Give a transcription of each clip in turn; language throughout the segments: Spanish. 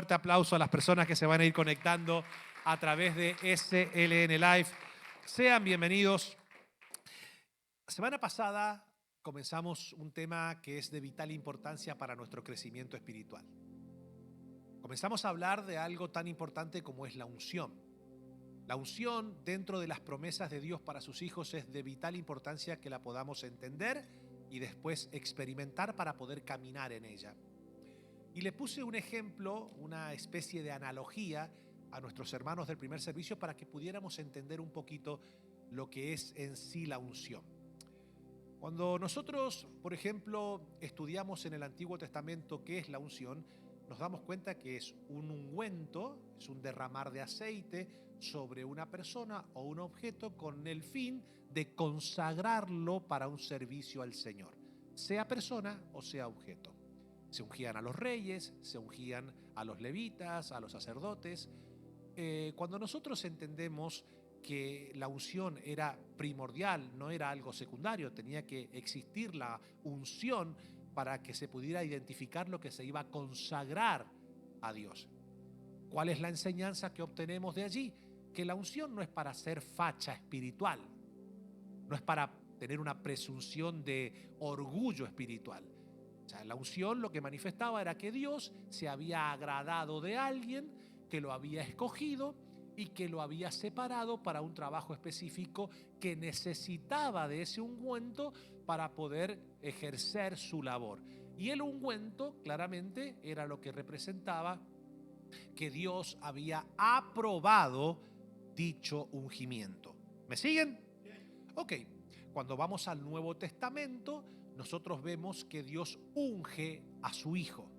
fuerte aplauso a las personas que se van a ir conectando a través de SLN Live. Sean bienvenidos. La semana pasada comenzamos un tema que es de vital importancia para nuestro crecimiento espiritual. Comenzamos a hablar de algo tan importante como es la unción. La unción dentro de las promesas de Dios para sus hijos es de vital importancia que la podamos entender y después experimentar para poder caminar en ella. Y le puse un ejemplo, una especie de analogía a nuestros hermanos del primer servicio para que pudiéramos entender un poquito lo que es en sí la unción. Cuando nosotros, por ejemplo, estudiamos en el Antiguo Testamento qué es la unción, nos damos cuenta que es un ungüento, es un derramar de aceite sobre una persona o un objeto con el fin de consagrarlo para un servicio al Señor, sea persona o sea objeto. Se ungían a los reyes, se ungían a los levitas, a los sacerdotes. Cuando nosotros entendemos que la unción era primordial, no era algo secundario, tenía que existir la unción para que se pudiera identificar lo que se iba a consagrar a Dios. ¿Cuál es la enseñanza que obtenemos de allí? Que la unción no es para ser facha espiritual, no es para tener una presunción de orgullo espiritual. O sea, la unción lo que manifestaba era que Dios se había agradado de alguien, que lo había escogido y que lo había separado para un trabajo específico que necesitaba de ese ungüento para poder ejercer su labor. Y el ungüento claramente era lo que representaba que Dios había aprobado dicho ungimiento. ¿Me siguen? Ok, cuando vamos al Nuevo Testamento, nosotros vemos que Dios unge a su Hijo.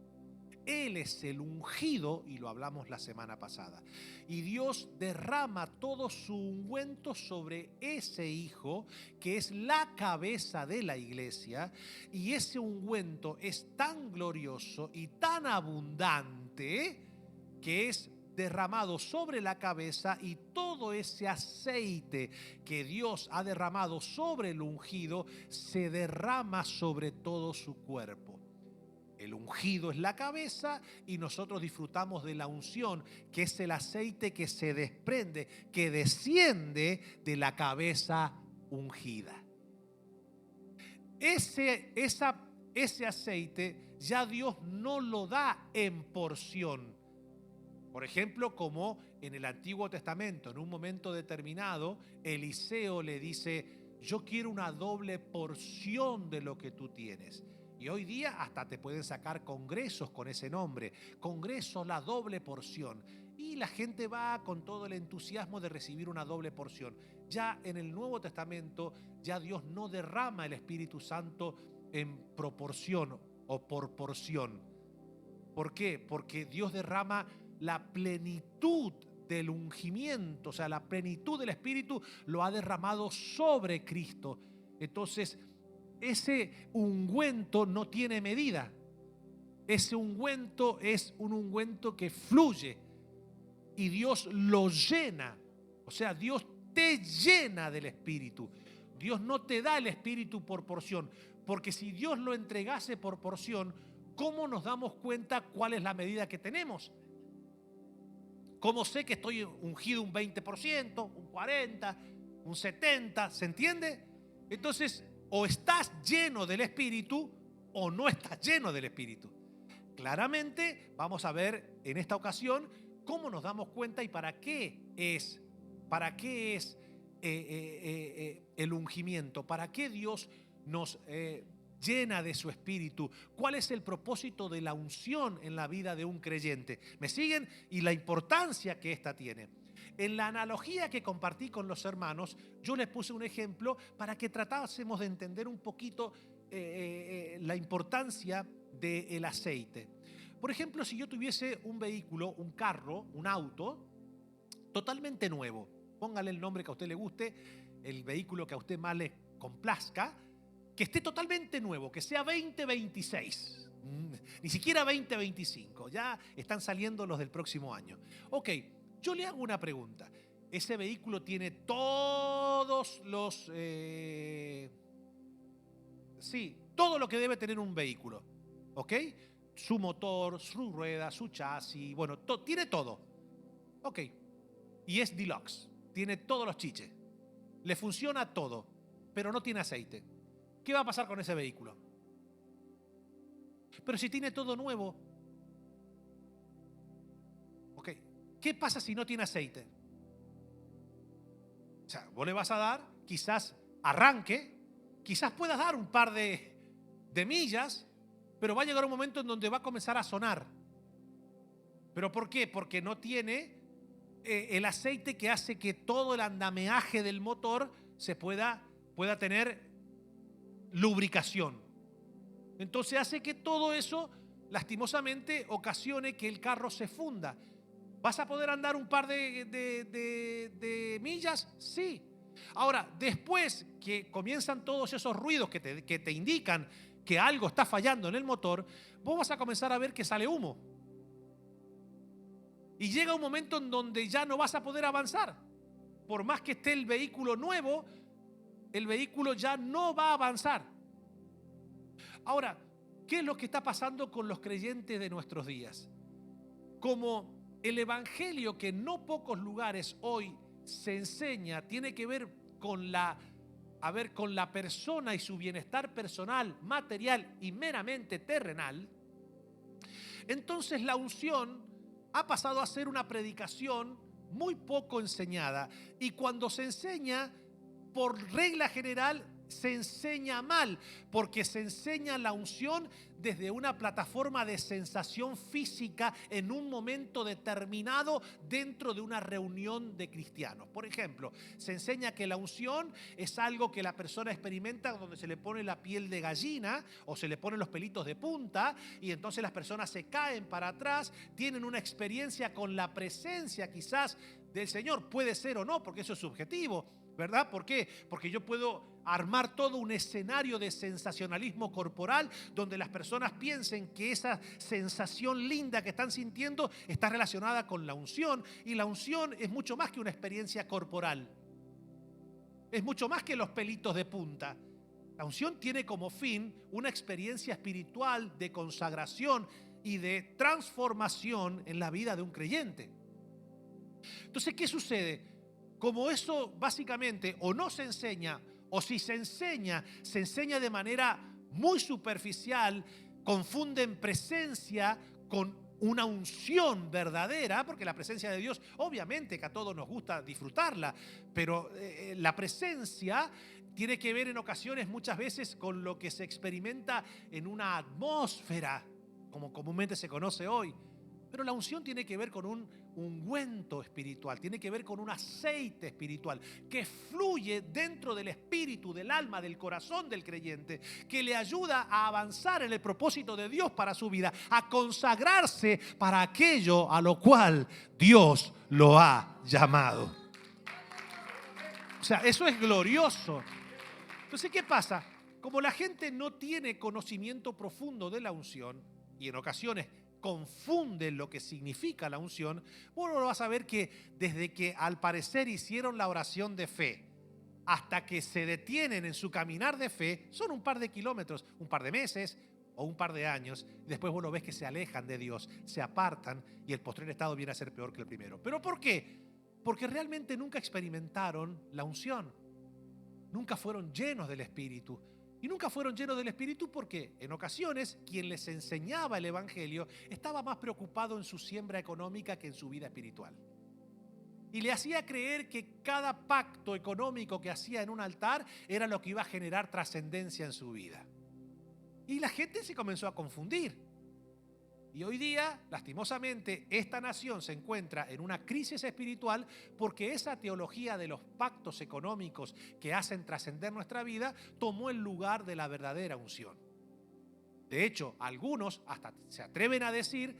Él es el ungido, y lo hablamos la semana pasada. Y Dios derrama todo su ungüento sobre ese Hijo, que es la cabeza de la iglesia. Y ese ungüento es tan glorioso y tan abundante que es derramado sobre la cabeza, y todo ese aceite que Dios ha derramado sobre el ungido se derrama sobre todo su cuerpo. El ungido es la cabeza y nosotros disfrutamos de la unción, que es el aceite que se desprende, que desciende de la cabeza ungida. Ese aceite ya Dios no lo da en porción. Por ejemplo, como en el Antiguo Testamento, en un momento determinado, Eliseo le dice: yo quiero una doble porción de lo que tú tienes. Y hoy día hasta te pueden sacar congresos con ese nombre, Congreso la doble porción. Y la gente va con todo el entusiasmo de recibir una doble porción. Ya en el Nuevo Testamento, ya Dios no derrama el Espíritu Santo en proporción o por porción. ¿Por qué? Porque Dios derrama la plenitud del ungimiento, o sea, la plenitud del Espíritu lo ha derramado sobre Cristo. Entonces, ese ungüento no tiene medida. Ese ungüento es un ungüento que fluye y Dios lo llena. O sea, Dios te llena del Espíritu. Dios no te da el Espíritu por porción, porque si Dios lo entregase por porción, ¿cómo nos damos cuenta cuál es la medida que tenemos? ¿Cómo sé que estoy ungido un 20%, un 40%, un 70%? ¿Se entiende? Entonces, o estás lleno del Espíritu o no estás lleno del Espíritu. Claramente vamos a ver en esta ocasión cómo nos damos cuenta y para qué es el ungimiento, para qué Dios nos llena de su Espíritu, cuál es el propósito de la unción en la vida de un creyente. ¿Me siguen? Y la importancia que esta tiene. En la analogía que compartí con los hermanos, yo les puse un ejemplo para que tratásemos de entender un poquito la importancia del aceite. Por ejemplo, si yo tuviese un vehículo, un carro, un auto, totalmente nuevo, póngale el nombre que a usted le guste, el vehículo que a usted más le complazca, que esté totalmente nuevo, que sea 2026, ni siquiera 2025, ya están saliendo los del próximo año. Ok, yo le hago una pregunta. Ese vehículo tiene todos los... todo lo que debe tener un vehículo, ¿ok? su motor, su rueda, su chasis, bueno, tiene todo. Ok, y es deluxe, tiene todos los chiches, le funciona todo, pero no tiene aceite. ¿Qué va a pasar con ese vehículo? Pero si tiene todo nuevo, ok, ¿qué pasa si no tiene aceite? O sea, vos le vas a dar, quizás arranque, quizás puedas dar un par de millas, pero va a llegar un momento en donde va a comenzar a sonar. ¿Pero por qué? Porque no tiene el aceite que hace que todo el andamiaje del motor se pueda tener lubricación. Entonces hace que todo eso, lastimosamente, ocasione que el carro se funda. ¿Vas a poder andar un par de millas? Sí. Ahora, después que comienzan todos esos ruidos que te indican que algo está fallando en el motor, vos vas a comenzar a ver que sale humo. Y llega un momento en donde ya no vas a poder avanzar. Por más que esté el vehículo nuevo, el vehículo ya no va a avanzar. Ahora, ¿qué es lo que está pasando con los creyentes de nuestros días? Como el evangelio que en no pocos lugares hoy se enseña tiene que ver con la persona y su bienestar personal, material y meramente terrenal, entonces la unción ha pasado a ser una predicación muy poco enseñada. Y cuando se enseña, por regla general, se enseña mal, porque se enseña la unción desde una plataforma de sensación física en un momento determinado dentro de una reunión de cristianos. Por ejemplo, se enseña que la unción es algo que la persona experimenta donde se le pone la piel de gallina o se le ponen los pelitos de punta y entonces las personas se caen para atrás, tienen una experiencia con la presencia quizás del Señor. Puede ser o no, porque eso es subjetivo, ¿verdad? ¿Por qué? Porque yo puedo armar todo un escenario de sensacionalismo corporal donde las personas piensen que esa sensación linda que están sintiendo está relacionada con la unción, y la unción es mucho más que una experiencia corporal. Es mucho más que los pelitos de punta. La unción tiene como fin una experiencia espiritual de consagración y de transformación en la vida de un creyente. Entonces, ¿qué sucede? Como eso básicamente o no se enseña, o si se enseña de manera muy superficial, confunden presencia con una unción verdadera, porque la presencia de Dios, obviamente que a todos nos gusta disfrutarla, pero la presencia tiene que ver en ocasiones, muchas veces, con lo que se experimenta en una atmósfera, como comúnmente se conoce hoy. Pero la unción tiene que ver con un ungüento espiritual, tiene que ver con un aceite espiritual que fluye dentro del espíritu, del alma, del corazón del creyente, que le ayuda a avanzar en el propósito de Dios para su vida, a consagrarse para aquello a lo cual Dios lo ha llamado. O sea, eso es glorioso. Entonces, ¿qué pasa? Como la gente no tiene conocimiento profundo de la unción, y en ocasiones confunden lo que significa la unción, vos lo vas a ver que desde que al parecer hicieron la oración de fe hasta que se detienen en su caminar de fe, son un par de kilómetros, un par de meses o un par de años. Después vos lo ves que se alejan de Dios, se apartan y el postrer estado viene a ser peor que el primero. ¿Pero por qué? Porque realmente nunca experimentaron la unción, nunca fueron llenos del Espíritu. Y nunca fueron llenos del Espíritu porque en ocasiones quien les enseñaba el Evangelio estaba más preocupado en su siembra económica que en su vida espiritual. Y le hacía creer que cada pacto económico que hacía en un altar era lo que iba a generar trascendencia en su vida. Y la gente se comenzó a confundir. Y hoy día, lastimosamente, esta nación se encuentra en una crisis espiritual porque esa teología de los pactos económicos que hacen trascender nuestra vida tomó el lugar de la verdadera unción. De hecho, algunos hasta se atreven a decir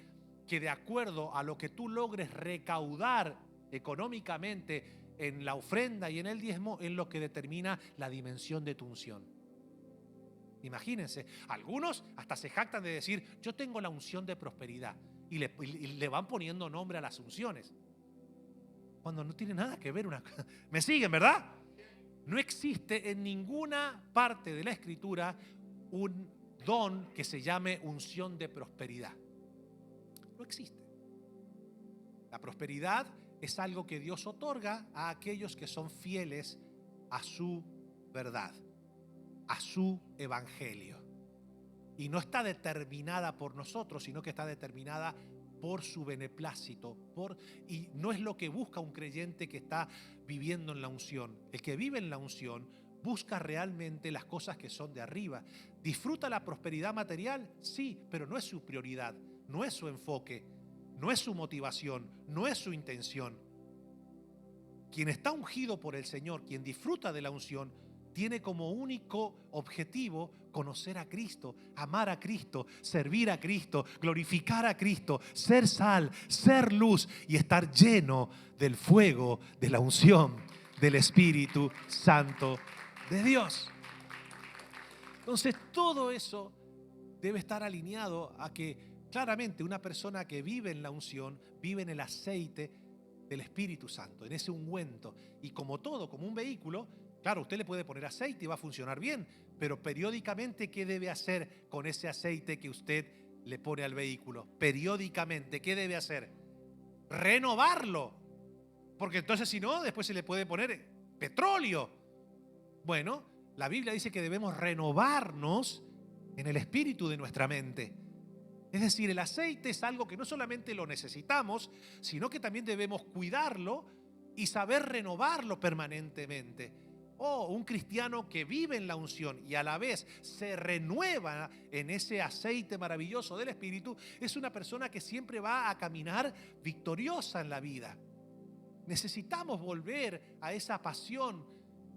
que de acuerdo a lo que tú logres recaudar económicamente en la ofrenda y en el diezmo es lo que determina la dimensión de tu unción. Imagínense, algunos hasta se jactan de decir, yo tengo la unción de prosperidad, y le van poniendo nombre a las unciones, cuando no tiene nada que ver una cosa. ¿Me siguen, verdad? No existe en ninguna parte de la Escritura don que se llame unción de prosperidad. No existe. La prosperidad es algo que Dios otorga a aquellos que son fieles a su verdad, a su evangelio. Y no está determinada por nosotros, sino que está determinada por su beneplácito. Y no es lo que busca un creyente que está viviendo en la unción. El que vive en la unción busca realmente las cosas que son de arriba. ¿Disfruta la prosperidad material? Sí, pero no es su prioridad, no es su enfoque, no es su motivación, no es su intención. Quien está ungido por el Señor, quien disfruta de la unción, tiene como único objetivo conocer a Cristo, amar a Cristo, servir a Cristo, glorificar a Cristo, ser sal, ser luz y estar lleno del fuego, de la unción del Espíritu Santo de Dios. Entonces, todo eso debe estar alineado a que claramente una persona que vive en la unción, vive en el aceite del Espíritu Santo, en ese ungüento. Y como todo, como un vehículo, claro, usted le puede poner aceite y va a funcionar bien, pero periódicamente, ¿qué debe hacer con ese aceite que usted le pone al vehículo? Periódicamente, ¿qué debe hacer? Renovarlo. Porque entonces, si no, después se le puede poner petróleo. Bueno, la Biblia dice que debemos renovarnos en el espíritu de nuestra mente. Es decir, el aceite es algo que no solamente lo necesitamos, sino que también debemos cuidarlo y saber renovarlo permanentemente. Un cristiano que vive en la unción y a la vez se renueva en ese aceite maravilloso del Espíritu es una persona que siempre va a caminar victoriosa en la vida. Necesitamos volver a esa pasión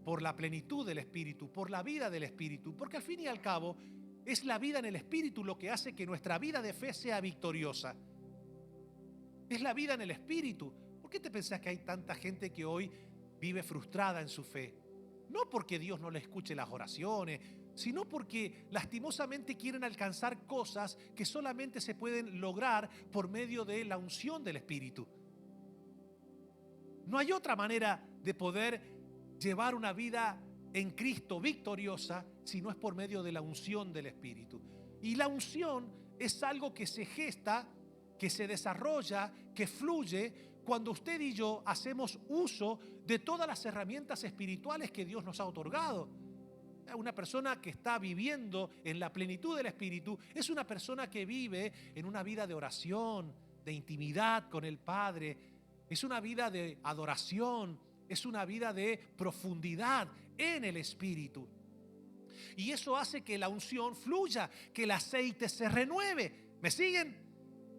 por la plenitud del Espíritu, por la vida del Espíritu, porque al fin y al cabo es la vida en el Espíritu lo que hace que nuestra vida de fe sea victoriosa. Es la vida en el Espíritu. ¿Por qué te pensás que hay tanta gente que hoy vive frustrada en su fe? No porque Dios no le escuche las oraciones, sino porque lastimosamente quieren alcanzar cosas que solamente se pueden lograr por medio de la unción del Espíritu. No hay otra manera de poder llevar una vida en Cristo victoriosa si no es por medio de la unción del Espíritu. Y la unción es algo que se gesta, que se desarrolla, que fluye cuando usted y yo hacemos uso de todas las herramientas espirituales que Dios nos ha otorgado. Una persona que está viviendo en la plenitud del Espíritu es una persona que vive en una vida de oración, de intimidad con el Padre. Es una vida de adoración, es una vida de profundidad en el Espíritu. Y eso hace que la unción fluya, que el aceite se renueve. ¿Me siguen?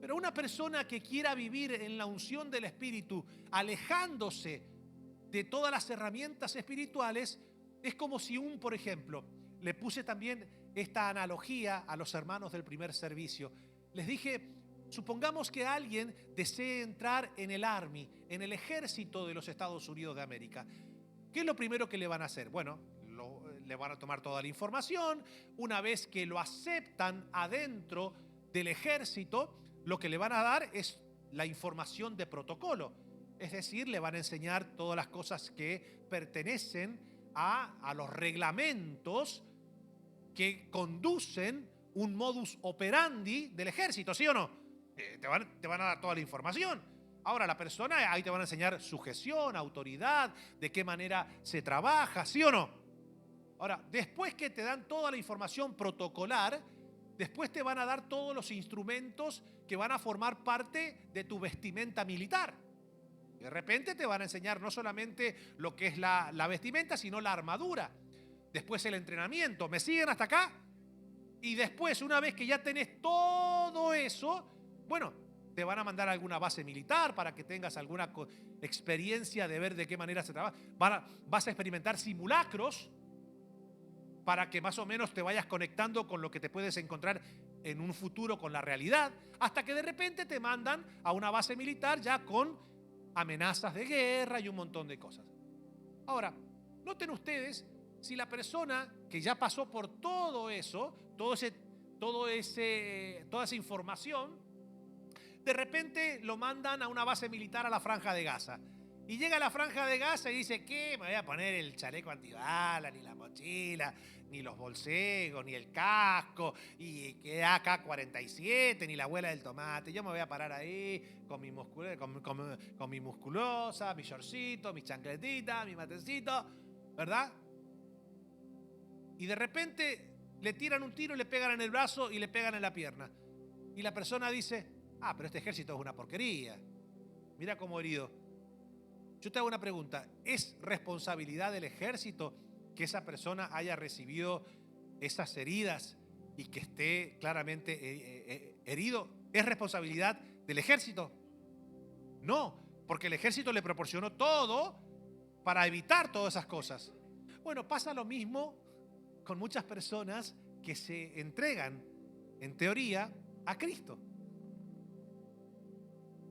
Pero una persona que quiera vivir en la unción del Espíritu, alejándose de todas las herramientas espirituales, es como si por ejemplo, le puse también esta analogía a los hermanos del primer servicio. Les dije, supongamos que alguien desee entrar en el Army, en el ejército de los Estados Unidos de América. ¿Qué es lo primero que le van a hacer? Bueno, le van a tomar toda la información. Una vez que lo aceptan adentro del ejército, lo que le van a dar es la información de protocolo. Es decir, le van a enseñar todas las cosas que pertenecen a los reglamentos que conducen un modus operandi del ejército, ¿sí o no? Te van a dar toda la información. Ahora la persona, ahí te van a enseñar sujeción, autoridad, de qué manera se trabaja, ¿sí o no? Ahora, después que te dan toda la información protocolar, después te van a dar todos los instrumentos que van a formar parte de tu vestimenta militar. De repente te van a enseñar no solamente lo que es la vestimenta, sino la armadura. Después el entrenamiento. ¿Me siguen hasta acá? Y después, una vez que ya tenés todo eso, bueno, te van a mandar a alguna base militar para que tengas alguna experiencia de ver de qué manera se trabaja. Vas a experimentar simulacros para que más o menos te vayas conectando con lo que te puedes encontrar en un futuro con la realidad, hasta que de repente te mandan a una base militar ya con amenazas de guerra y un montón de cosas. Ahora, noten ustedes, si la persona que ya pasó por todo eso, toda esa información, de repente lo mandan a una base militar a la Franja de Gaza. Y llega a la Franja de Gaza y dice, ¿qué? Me voy a poner el chaleco antibalas, ni la mochila, ni los bolsegos, ni el casco, y que AK-47, ni la abuela del tomate. Yo me voy a parar ahí con mi musculosa, mi shortcito, mi chancletita, mi matecito, ¿verdad? Y de repente le tiran un tiro y le pegan en el brazo y le pegan en la pierna. Y la persona dice, pero este ejército es una porquería. Mira cómo herido. Yo te hago una pregunta. ¿Es responsabilidad del ejército que esa persona haya recibido esas heridas y que esté claramente herido? ¿Es responsabilidad del ejército? No, porque el ejército le proporcionó todo para evitar todas esas cosas. Bueno, pasa lo mismo con muchas personas que se entregan, en teoría, a Cristo.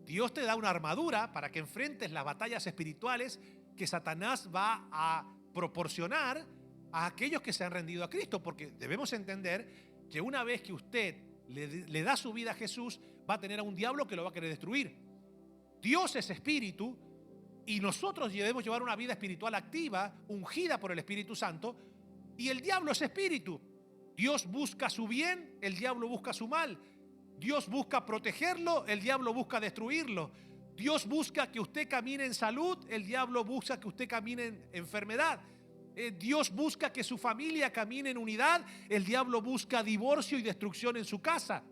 Dios te da una armadura para que enfrentes las batallas espirituales que Satanás va a proporcionar a aquellos que se han rendido a Cristo, porque debemos entender que una vez que usted le da su vida a Jesús, va a tener a un diablo que lo va a querer destruir. Dios es espíritu y nosotros debemos llevar una vida espiritual activa, ungida por el Espíritu Santo, y el diablo es espíritu. Dios busca su bien, el diablo busca su mal. Dios busca protegerlo, el diablo busca destruirlo. Dios busca que usted camine en salud, el diablo busca que usted camine en enfermedad. Dios busca que su familia camine en unidad, el diablo busca divorcio y destrucción en su casa.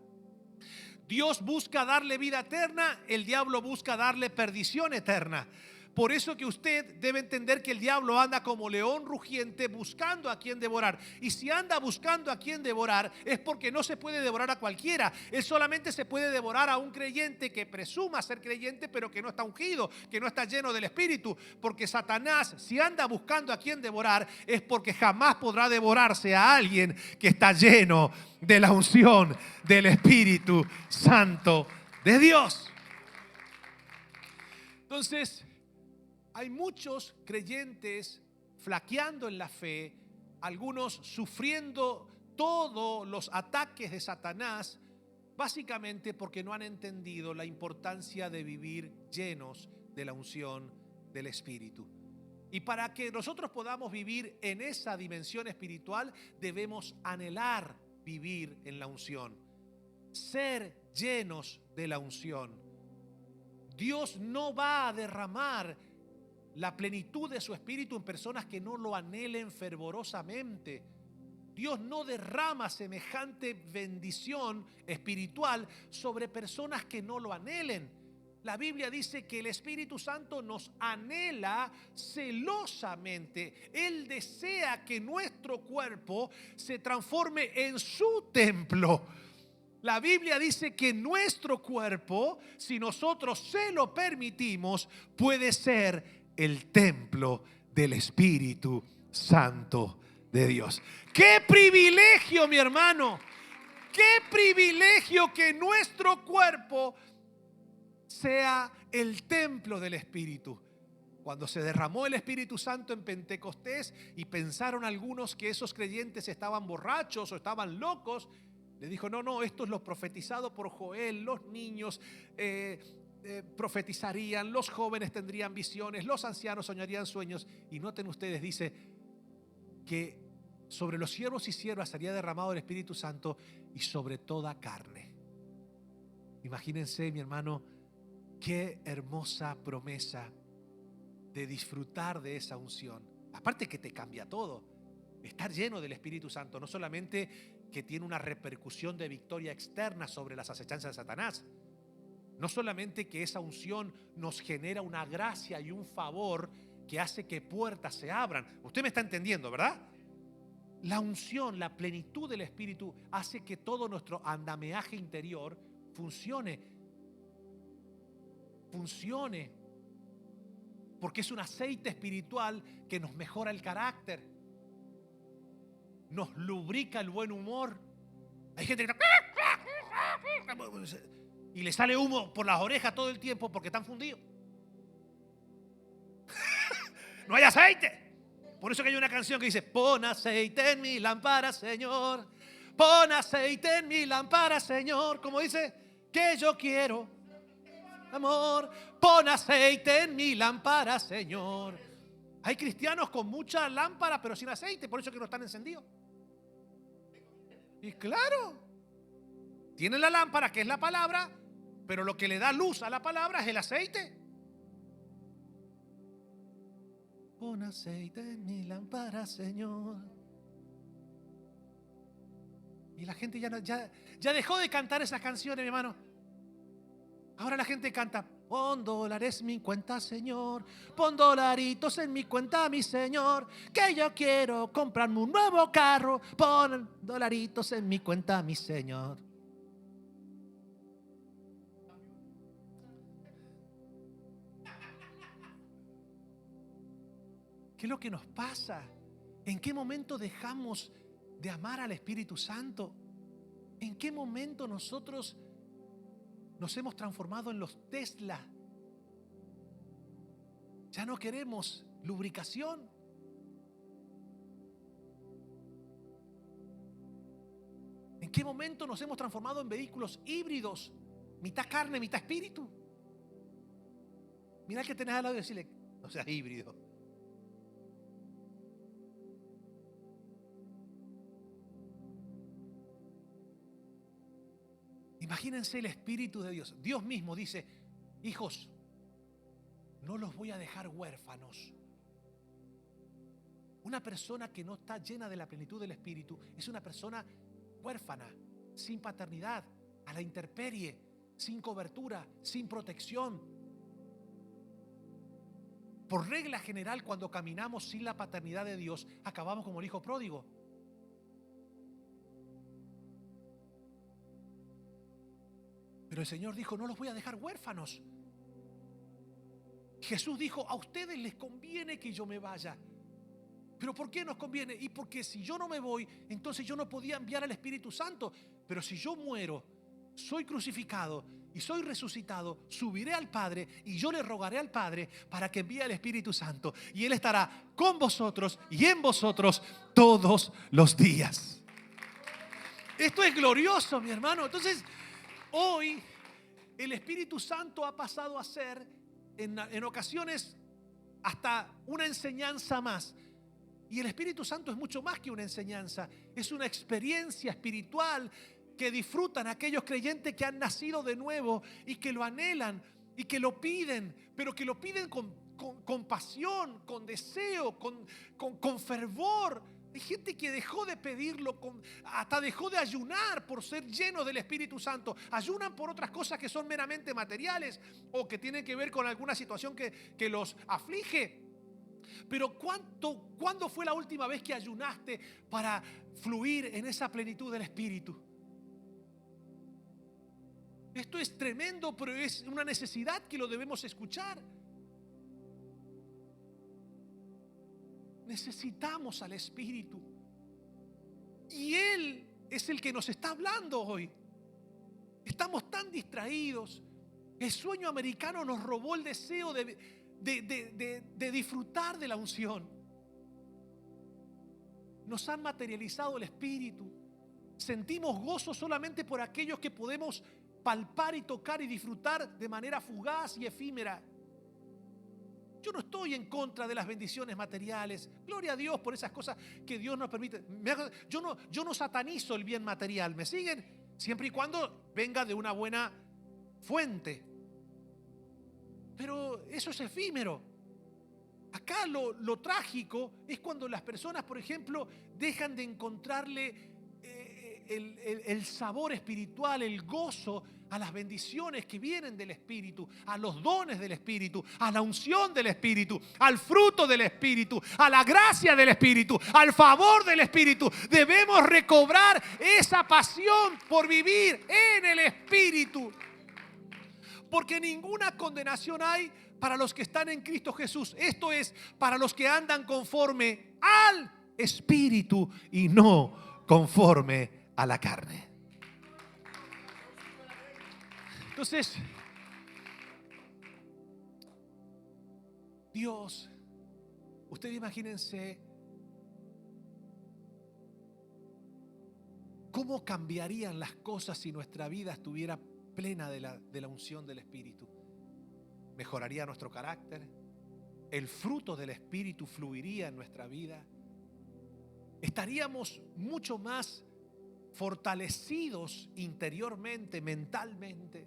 Dios busca darle vida eterna, el diablo busca darle perdición eterna. Por eso que usted debe entender que el diablo anda como león rugiente buscando a quien devorar. Y si anda buscando a quien devorar es porque no se puede devorar a cualquiera. Él solamente se puede devorar a un creyente que presuma ser creyente pero que no está ungido, que no está lleno del Espíritu. Porque Satanás, si anda buscando a quien devorar, es porque jamás podrá devorarse a alguien que está lleno de la unción del Espíritu Santo de Dios. Entonces, hay muchos creyentes flaqueando en la fe, algunos sufriendo todos los ataques de Satanás, básicamente porque no han entendido la importancia de vivir llenos de la unción del Espíritu. Y para que nosotros podamos vivir en esa dimensión espiritual, debemos anhelar vivir en la unción, ser llenos de la unción. Dios no va a derramar la plenitud de su espíritu en personas que no lo anhelen fervorosamente. Dios no derrama semejante bendición espiritual sobre personas que no lo anhelen. La Biblia dice que el Espíritu Santo nos anhela celosamente. Él desea que nuestro cuerpo se transforme en su templo. La Biblia dice que nuestro cuerpo, si nosotros se lo permitimos, puede ser el templo del Espíritu Santo de Dios. ¡Qué privilegio, mi hermano! ¡Qué privilegio que nuestro cuerpo sea el templo del Espíritu! Cuando se derramó el Espíritu Santo en Pentecostés y pensaron algunos que esos creyentes estaban borrachos o estaban locos, le dijo, no, esto es lo profetizado por Joel, los niños profetizarían, los jóvenes tendrían visiones, los ancianos soñarían sueños. Y noten ustedes, dice que sobre los siervos y siervas sería derramado el Espíritu Santo y sobre toda carne. Imagínense, mi hermano, qué hermosa promesa de disfrutar de esa unción. Aparte que te cambia todo. Estar lleno del Espíritu Santo no solamente que tiene una repercusión de victoria externa sobre las acechanzas de Satanás, no solamente que esa unción nos genera una gracia y un favor que hace que puertas se abran. Usted me está entendiendo, ¿verdad? La unción, la plenitud del Espíritu hace que todo nuestro andamiaje interior funcione. Porque es un aceite espiritual que nos mejora el carácter, nos lubrica el buen humor. Hay gente que y le sale humo por las orejas todo el tiempo porque están fundidos. No hay aceite. Por eso que hay una canción que dice: pon aceite en mi lámpara, Señor. Pon aceite en mi lámpara, Señor. Como dice, que yo quiero amor. Pon aceite en mi lámpara, Señor. Hay cristianos con mucha lámpara pero sin aceite, por eso que no están encendidos. Y claro, tiene la lámpara que es la palabra, pero lo que le da luz a la palabra es el aceite. Pon aceite en mi lámpara, Señor. Y la gente ya dejó de cantar esas canciones, mi hermano. Ahora la gente canta: pon dólares en mi cuenta, Señor. Pon dolaritos en mi cuenta, mi Señor. Que yo quiero comprarme un nuevo carro. Pon dolaritos en mi cuenta, mi Señor. ¿Qué es lo que nos pasa? ¿En qué momento dejamos de amar al Espíritu Santo? ¿En qué momento nosotros nos hemos transformado en los Tesla? Ya no queremos lubricación. ¿En qué momento nos hemos transformado en vehículos híbridos? Mitad carne, mitad espíritu. Mira que tenés al lado y decirle: no seas híbrido. Imagínense el Espíritu de Dios. Dios mismo dice: hijos, no los voy a dejar huérfanos. Una persona que no está llena de la plenitud del Espíritu es una persona huérfana, sin paternidad, a la intemperie, sin cobertura, sin protección. Por regla general, cuando caminamos sin la paternidad de Dios, acabamos como el hijo pródigo. Pero el Señor dijo: no los voy a dejar huérfanos. Jesús dijo: a ustedes les conviene que yo me vaya. ¿Pero por qué nos conviene? Y porque si yo no me voy, entonces yo no podía enviar al Espíritu Santo. Pero si yo muero, soy crucificado y soy resucitado, subiré al Padre y yo le rogaré al Padre para que envíe al Espíritu Santo. Y Él estará con vosotros y en vosotros todos los días. Esto es glorioso, mi hermano. Entonces, hoy el Espíritu Santo ha pasado a ser en ocasiones hasta una enseñanza más. Y el Espíritu Santo es mucho más que una enseñanza, es una experiencia espiritual que disfrutan aquellos creyentes que han nacido de nuevo y que lo anhelan y que lo piden, pero que lo piden con pasión, con deseo, con fervor. Hay gente que dejó de pedirlo, hasta dejó de ayunar por ser llenos del Espíritu Santo. Ayunan por otras cosas que son meramente materiales o que tienen que ver con alguna situación que los aflige. Pero ¿cuándo fue la última vez que ayunaste para fluir en esa plenitud del Espíritu? Esto es tremendo, pero es una necesidad que lo debemos escuchar. Necesitamos al Espíritu. Y Él es el que nos está hablando hoy. Estamos tan distraídos. El sueño americano nos robó el deseo de disfrutar de la unción. Nos han materializado el Espíritu. Sentimos gozo solamente por aquellos que podemos palpar y tocar y disfrutar de manera fugaz y efímera. Yo no estoy en contra de las bendiciones materiales. Gloria a Dios por esas cosas que Dios nos permite. Yo no satanizo el bien material. ¿Me siguen? Siempre y cuando venga de una buena fuente. Pero eso es efímero. Acá lo trágico es cuando las personas, por ejemplo, dejan de encontrarle el sabor espiritual, el gozo a las bendiciones que vienen del Espíritu, a los dones del Espíritu, a la unción del Espíritu, al fruto del Espíritu, a la gracia del Espíritu, al favor del Espíritu. Debemos recobrar esa pasión por vivir en el Espíritu. Porque ninguna condenación hay para los que están en Cristo Jesús. Esto es para los que andan conforme al Espíritu y no conforme a la carne. Entonces, Dios, ustedes imagínense cómo cambiarían las cosas si nuestra vida estuviera plena de la unción del Espíritu. Mejoraría nuestro carácter, el fruto del Espíritu fluiría en nuestra vida, estaríamos mucho más fortalecidos interiormente, mentalmente.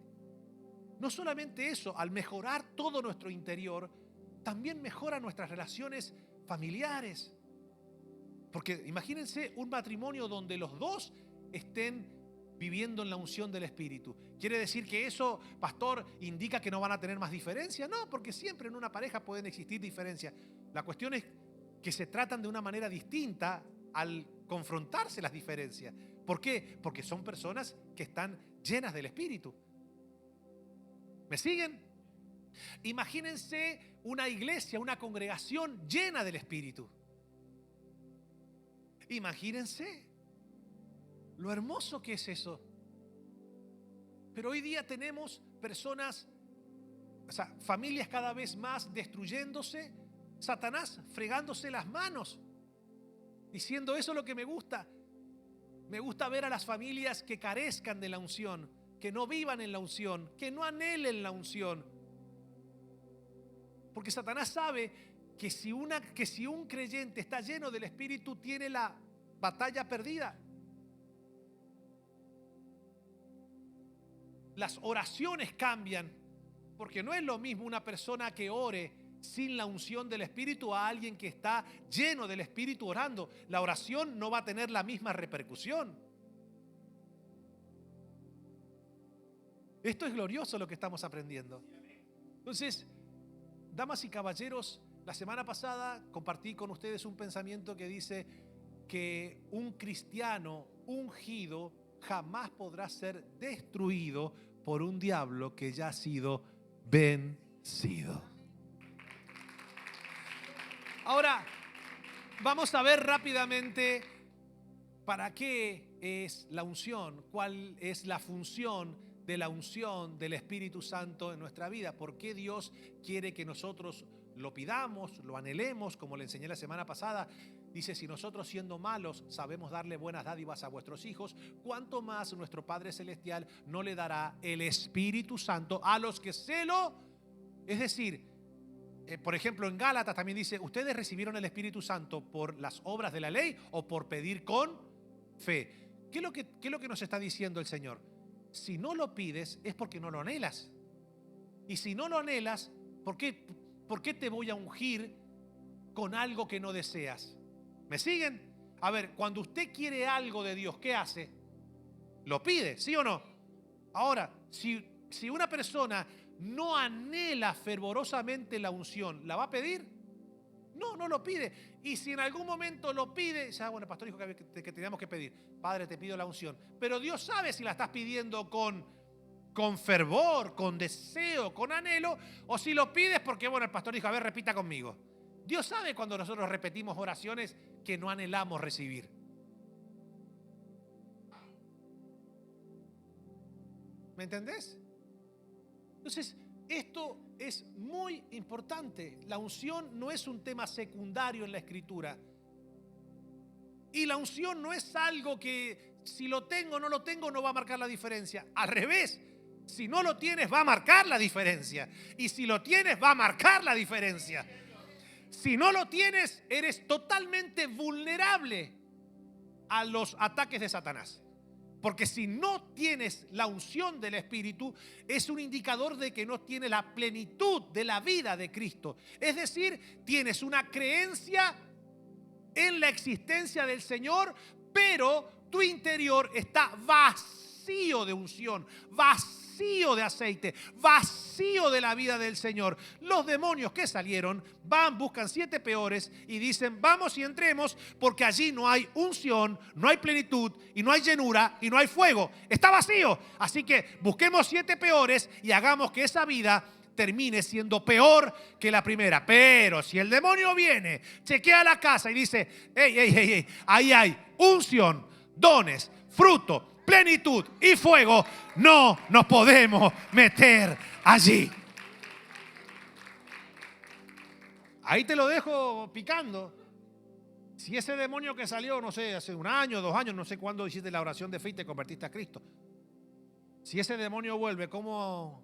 No solamente eso, al mejorar todo nuestro interior, también mejora nuestras relaciones familiares. Porque imagínense un matrimonio donde los dos estén viviendo en la unción del Espíritu. ¿Quiere decir que eso, pastor, indica que no van a tener más diferencias? No, porque siempre en una pareja pueden existir diferencias. La cuestión es que se tratan de una manera distinta al confrontarse las diferencias. ¿Por qué? Porque son personas que están llenas del Espíritu. ¿Me siguen? Imagínense una iglesia, una congregación llena del Espíritu. Imagínense lo hermoso que es eso. Pero hoy día tenemos personas, familias cada vez más destruyéndose, Satanás fregándose las manos, diciendo eso es lo que me gusta. Me gusta ver a las familias que carezcan de la unción, que no vivan en la unción, que no anhelen la unción. Porque Satanás sabe que si un creyente está lleno del Espíritu, tiene la batalla perdida. Las oraciones cambian, porque no es lo mismo una persona que ore sin la unción del Espíritu a alguien que está lleno del Espíritu orando. La oración no va a tener la misma repercusión. Esto es glorioso lo que estamos aprendiendo. Entonces, damas y caballeros, la semana pasada compartí con ustedes un pensamiento que dice que un cristiano ungido jamás podrá ser destruido por un diablo que ya ha sido vencido. Ahora, vamos a ver rápidamente para qué es la unción, cuál es la función de la unción del Espíritu Santo en nuestra vida, por qué Dios quiere que nosotros lo pidamos, lo anhelemos, como le enseñé la semana pasada. Dice, si nosotros siendo malos sabemos darle buenas dádivas a vuestros hijos, ¿cuánto más nuestro Padre Celestial no le dará el Espíritu Santo a los que se lo... Es decir, por ejemplo, en Gálatas también dice, ¿ustedes recibieron el Espíritu Santo por las obras de la ley o por pedir con fe? ¿Qué es lo que nos está diciendo el Señor? Si no lo pides es porque no lo anhelas. Y si no lo anhelas, ¿por qué te voy a ungir con algo que no deseas? ¿Me siguen? A ver, cuando usted quiere algo de Dios, ¿qué hace? Lo pide, ¿sí o no? Ahora, si una persona no anhela fervorosamente la unción, ¿la va a pedir? No, no lo pide. Y si en algún momento lo pide, ya bueno, el pastor dijo que teníamos que pedir. Padre, te pido la unción. Pero Dios sabe si la estás pidiendo con fervor, con deseo, con anhelo, o si lo pides porque, bueno, el pastor dijo, a ver, repita conmigo. Dios sabe cuando nosotros repetimos oraciones que no anhelamos recibir. ¿Me entendés? Entonces, esto es muy importante. La unción no es un tema secundario en la Escritura. Y la unción no es algo que si lo tengo o no lo tengo no va a marcar la diferencia. Al revés, si no lo tienes va a marcar la diferencia. Y si lo tienes va a marcar la diferencia. Si no lo tienes, eres totalmente vulnerable a los ataques de Satanás. Porque si no tienes la unción del Espíritu, es un indicador de que no tienes la plenitud de la vida de Cristo. Es decir, tienes una creencia en la existencia del Señor, pero tu interior está vacío de unción, vacío de aceite, vacío de la vida del Señor. Los demonios que salieron van, buscan 7 peores y dicen, vamos y entremos, porque allí no hay unción, no hay plenitud y no hay llenura y no hay fuego. Está vacío. Así que busquemos 7 peores y hagamos que esa vida termine siendo peor que la primera. Pero si el demonio viene, chequea la casa y dice, hey, ahí hay unción, dones, fruto, plenitud y fuego, no nos podemos meter allí. Ahí te lo dejo picando. Si ese demonio que salió, no sé, hace 1 año, 2 años, no sé cuándo hiciste la oración de fe y te convertiste a Cristo. Si ese demonio vuelve, ¿cómo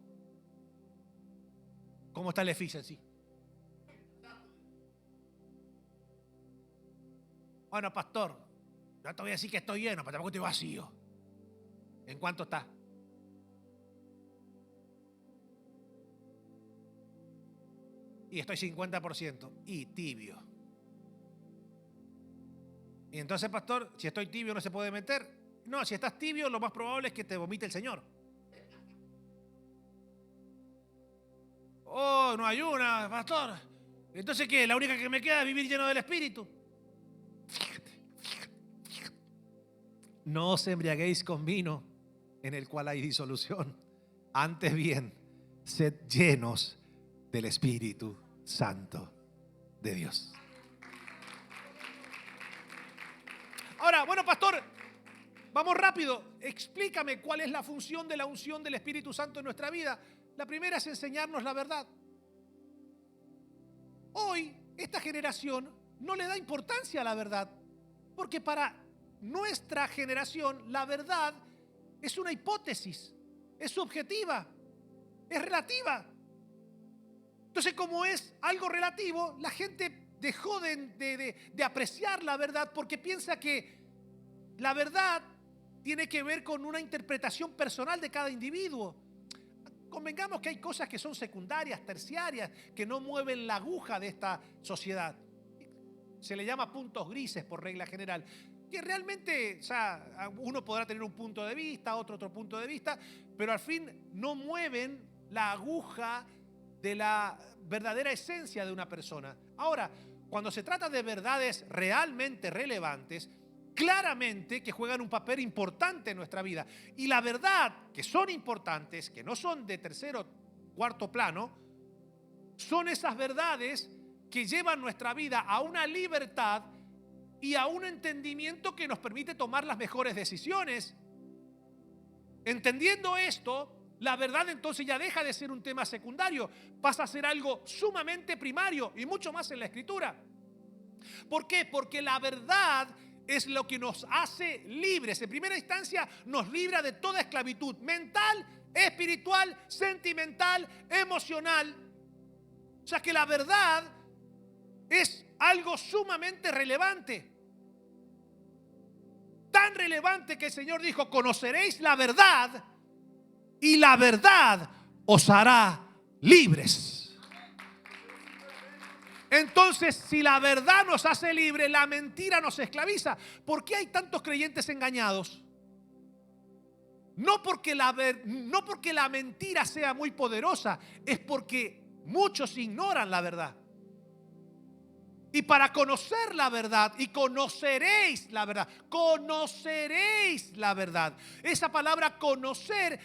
está el eficiencia? Bueno, pastor, No te voy a decir que estoy lleno, pero tampoco estoy vacío. ¿En cuánto está? Y estoy 50% y tibio. Y entonces, pastor, si estoy tibio no se puede meter. No, si estás tibio lo más probable es que te vomite el Señor. Oh, no hay una, pastor. Entonces, ¿qué? La única que me queda es vivir lleno del Espíritu. Fíjate. No os embriaguéis con vino en el cual hay disolución. Antes bien, sed llenos del Espíritu Santo de Dios. Ahora, bueno, pastor, vamos rápido. Explícame cuál es la función de la unción del Espíritu Santo en nuestra vida. La primera es enseñarnos la verdad. Hoy, esta generación no le da importancia a la verdad, porque para nuestra generación la verdad es una hipótesis, es subjetiva, es relativa. Entonces, como es algo relativo, la gente dejó de apreciar la verdad porque piensa que la verdad tiene que ver con una interpretación personal de cada individuo. Convengamos que hay cosas que son secundarias, terciarias, que no mueven la aguja de esta sociedad. Se le llama puntos grises por regla general, que realmente, o sea, uno podrá tener un punto de vista, otro punto de vista, pero al fin no mueven la aguja de la verdadera esencia de una persona. Ahora, cuando se trata de verdades realmente relevantes, claramente que juegan un papel importante en nuestra vida. Y la verdad que son importantes, que no son de tercero, cuarto plano, son esas verdades que llevan nuestra vida a una libertad y a un entendimiento que nos permite tomar las mejores decisiones. Entendiendo esto, la verdad entonces ya deja de ser un tema secundario, pasa a ser algo sumamente primario y mucho más en la Escritura. ¿Por qué? Porque la verdad es lo que nos hace libres. En primera instancia nos libra de toda esclavitud mental, espiritual, sentimental, emocional. O sea que la verdad es algo sumamente relevante. Tan relevante que el Señor dijo: conoceréis la verdad y la verdad os hará libres. Entonces, si la verdad nos hace libre, la mentira nos esclaviza. ¿Por qué hay tantos creyentes engañados? No porque la mentira sea muy poderosa, es porque muchos ignoran la verdad. Y para conocer la verdad, y conoceréis la verdad, conoceréis la verdad. Esa palabra conocer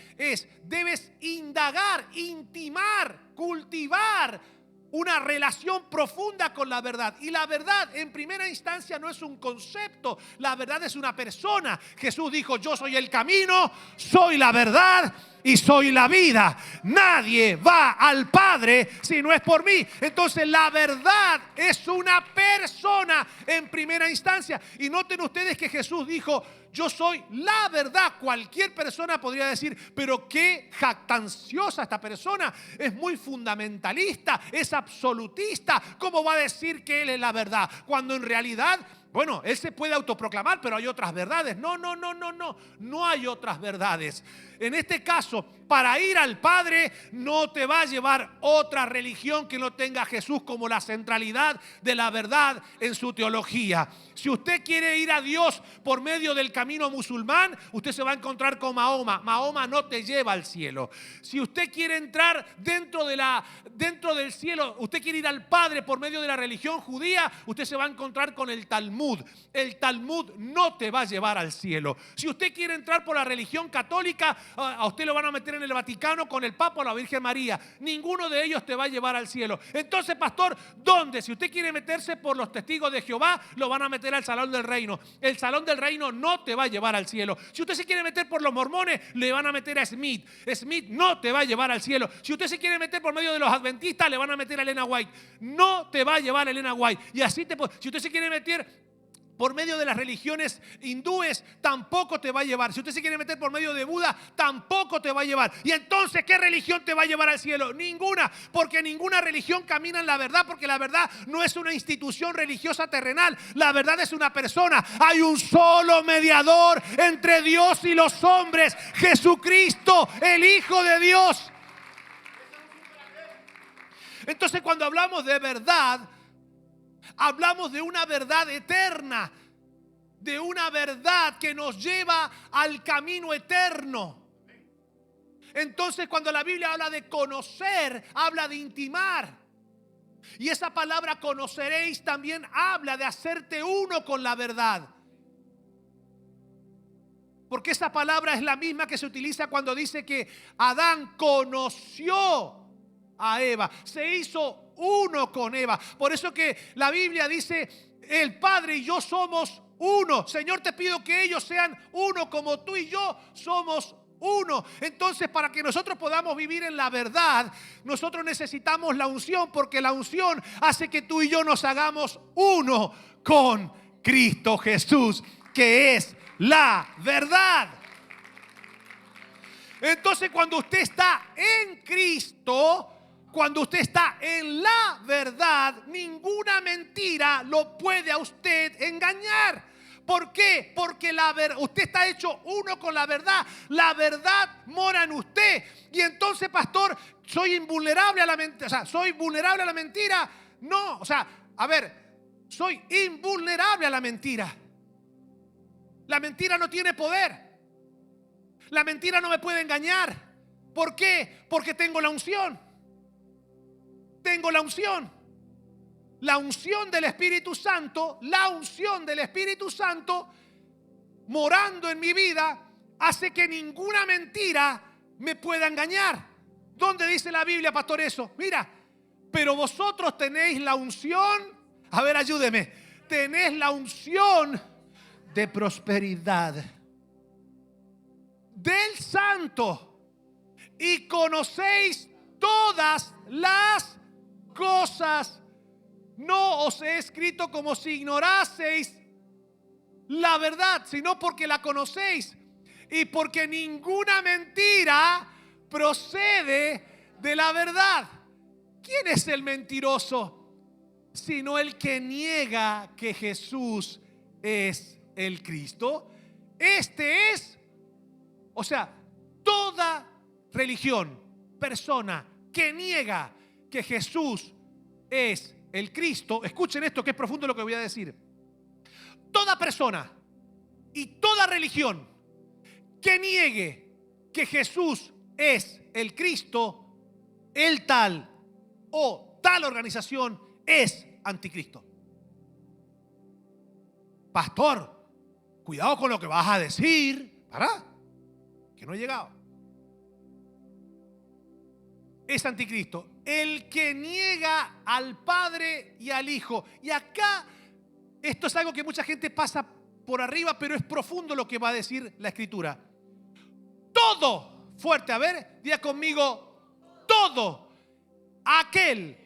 debes indagar, intimar, cultivar una relación profunda con la verdad. Y la verdad en primera instancia no es un concepto, la verdad es una persona. Jesús dijo: yo soy el camino, soy la verdad y soy la vida. Nadie va al Padre si no es por mí. Entonces la verdad es una persona en primera instancia. Y noten ustedes que Jesús dijo: yo soy la verdad. Cualquier persona podría decir: pero qué jactanciosa esta persona, es muy fundamentalista, es absolutista. ¿Cómo va a decir que él es la verdad? Cuando en realidad, bueno, él se puede autoproclamar, pero hay otras verdades. No hay otras verdades. En este caso, para ir al Padre no te va a llevar otra religión que no tenga a Jesús como la centralidad de la verdad en su teología. Si usted quiere ir a Dios por medio del camino musulmán, usted se va a encontrar con Mahoma. Mahoma no te lleva al cielo. Si usted quiere entrar dentro del cielo, usted quiere ir al Padre por medio de la religión judía, usted se va a encontrar con el Talmud. El Talmud no te va a llevar al cielo. Si usted quiere entrar por la religión católica, a usted lo van a meter en el Vaticano con el Papa o la Virgen María. Ninguno de ellos te va a llevar al cielo. Entonces, pastor, ¿dónde? Si usted quiere meterse por los testigos de Jehová, lo van a meter al salón del reino. El salón del reino no te va a llevar al cielo. Si usted se quiere meter por los mormones, le van a meter a Smith. Smith no te va a llevar al cielo. Si usted se quiere meter por medio de los adventistas, le van a meter a Elena White. No te va a llevar a Elena White. Y así si usted se quiere meter por medio de las religiones hindúes, tampoco te va a llevar. Si usted se quiere meter por medio de Buda, tampoco te va a llevar. Y entonces, ¿qué religión te va a llevar al cielo? Ninguna, porque ninguna religión camina en la verdad, porque la verdad no es una institución religiosa terrenal. La verdad es una persona. Hay un solo mediador entre Dios y los hombres, Jesucristo, el Hijo de Dios. Entonces, cuando hablamos de verdad, hablamos de una verdad eterna, de una verdad que nos lleva al camino eterno. Entonces, cuando la Biblia habla de conocer, habla de intimar. Y esa palabra conoceréis también habla de hacerte uno con la verdad. Porque esa palabra es la misma que se utiliza cuando dice que Adán conoció a Eva, se hizo uno con Eva. Por eso que la Biblia dice, el Padre y yo somos uno. Señor, te pido que ellos sean uno como tú y yo somos uno. Entonces, para que nosotros podamos vivir en la verdad, nosotros necesitamos la unción, porque la unción hace que tú y yo nos hagamos uno con Cristo Jesús, que es la verdad. Entonces, cuando usted está en Cristo, cuando usted está en la verdad, ninguna mentira lo puede a usted engañar. ¿Por qué? Porque usted está hecho uno con la verdad. La verdad mora en usted. Y entonces, pastor, ¿soy invulnerable a la mentira? O sea, ¿soy vulnerable a la mentira? No, soy invulnerable a la mentira. La mentira no tiene poder. La mentira no me puede engañar. ¿Por qué? Porque tengo la unción. Tengo la unción. La unción del Espíritu Santo, la unción del Espíritu Santo morando en mi vida hace que ninguna mentira me pueda engañar. ¿Dónde dice la Biblia, pastor, eso? Mira, pero vosotros tenéis la unción, a ver, ayúdeme, tenéis la unción de prosperidad del Santo y conocéis todas las cosas. No os he escrito como si ignoraseis la verdad, sino porque la conocéis y porque ninguna mentira procede de la verdad. ¿Quién es el mentiroso? Sino el que niega que Jesús es el Cristo. Este es, toda religión, persona que niega que Jesús es el Cristo, escuchen esto que es profundo lo que voy a decir. Toda persona y toda religión que niegue que Jesús es el Cristo, el tal o tal organización es anticristo. Pastor, cuidado con lo que vas a decir. Pará, que no he llegado. Es anticristo. El que niega al Padre y al Hijo. Y acá, esto es algo que mucha gente pasa por arriba, pero es profundo lo que va a decir la Escritura. Todo, fuerte, a ver, diga conmigo, todo aquel